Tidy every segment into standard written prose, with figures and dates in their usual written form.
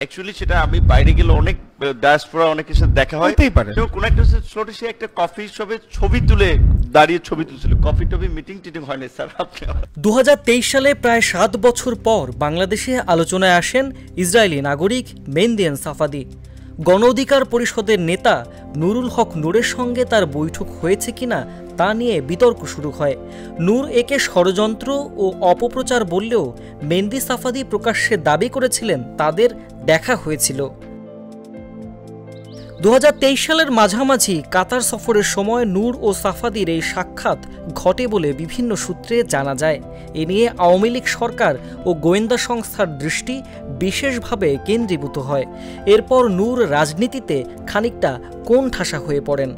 Actually সেটা আমি বাইরে গেলে অনেক ডায়াসপোরা অনেকের সাথে দেখা হয়। হতেই পারে। কোন একটা স্লটে সে একটা কফি শপে ছবি তুলে দাঁড়িয়ে ছবি তুলছিল। কফি টফি মিটিং টিটিং হয় না স্যার। আপনি 2023 সালে প্রায় 7 বছর পর বাংলাদেশে আলোচনায় আসেন ইসরায়েলি নাগরিক মেহেদী সাফাদি। গণ অধিকার পরিষদের নেতা নুরুল হক নূরের সঙ্গে তার বৈঠক হয়েছে কিনা তা নিয়ে বিতর্ক শুরু হয়। নূর একে ষড়যন্ত্র ও অপপ্রচার বললেও মেহেদী সাফাদি প্রকাশ্যে দাবি করেছিলেন তাদের দেখা হয়েছিল। 2023 সালের মাঝামাঝি কাতার সফরের সময় নূর ও সাফাদির এই সাক্ষাৎ ঘটে বলে বিভিন্ন সূত্রে জানা যায়। এ নিয়ে আওয়ামী লীগ সরকার ও গোয়েন্দা সংস্থার দৃষ্টি বিশেষভাবে কেন্দ্রীভূত হয়। এরপর নূর রাজনীতিতে খানিকটা কোণঠাসা হয়ে পড়েন।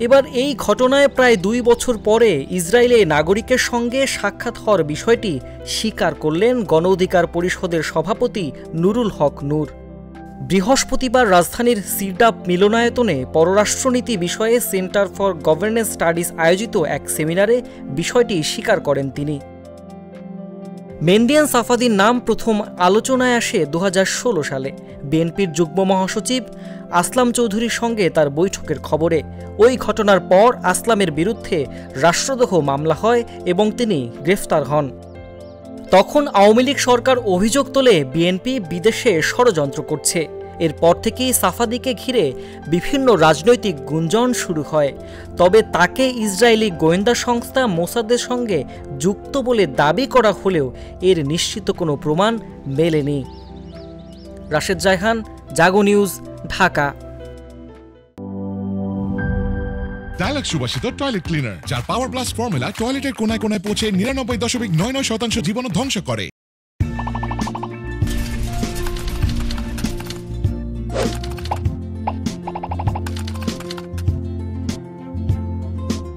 এবার এই ঘটনায় প্রায় 2 বছর পরে ইসরায়েলি নাগরিকের সঙ্গে সাক্ষাৎ হওয়ার বিষয়টি স্বীকার করলেন গণ অধিকার পরিষদের সভাপতি নুরুল হক নূর। বৃহস্পতিবার রাজধানীর সিডাপ মিলনায়তনে পররাষ্ট্রনীতি বিষয়ে সেন্টার ফর গভর্নেন্স স্টাডিজ আয়োজিত এক সেমিনারে বিষয়টি স্বীকার করেন তিনি। মেহেদী সাফাদির নাম প্রথম আলোচনায় আসে 2016 সালে বিএনপির যুগ্ম মহাসচিব আসলাম চৌধুরীর সঙ্গে তার বৈঠকের খবরে। ওই ঘটনার পর আসলামের বিরুদ্ধে রাষ্ট্রদ্রোহ মামলা হয় এবং তিনি গ্রেফতার হন। তখন আওয়ামী লীগ সরকার অভিযোগ তোলে বিএনপি বিদেশে ষড়যন্ত্র করছে। এরপর থেকেই সাফাদিকে ঘিরে বিভিন্ন রাজনৈতিক গুঞ্জন শুরু হয়। তবে তাকে ইসরায়েলি গোয়েন্দা সংস্থা মোসাদের সঙ্গে যুক্ত বলে দাবি করা হলেও এর নিশ্চিত কোনো প্রমাণ মেলেনি। রাশেদ জায়হান, জাগো নিউজ, ঢাকা। ডায়ালগ সুবাসিত টয়লেট ক্লিনার, যার পাওয়ার প্লাস ফর্মুলা টয়লেটের কোনায় কোনায় পৌঁছে 99.99% জীবাণু ধ্বংস করে।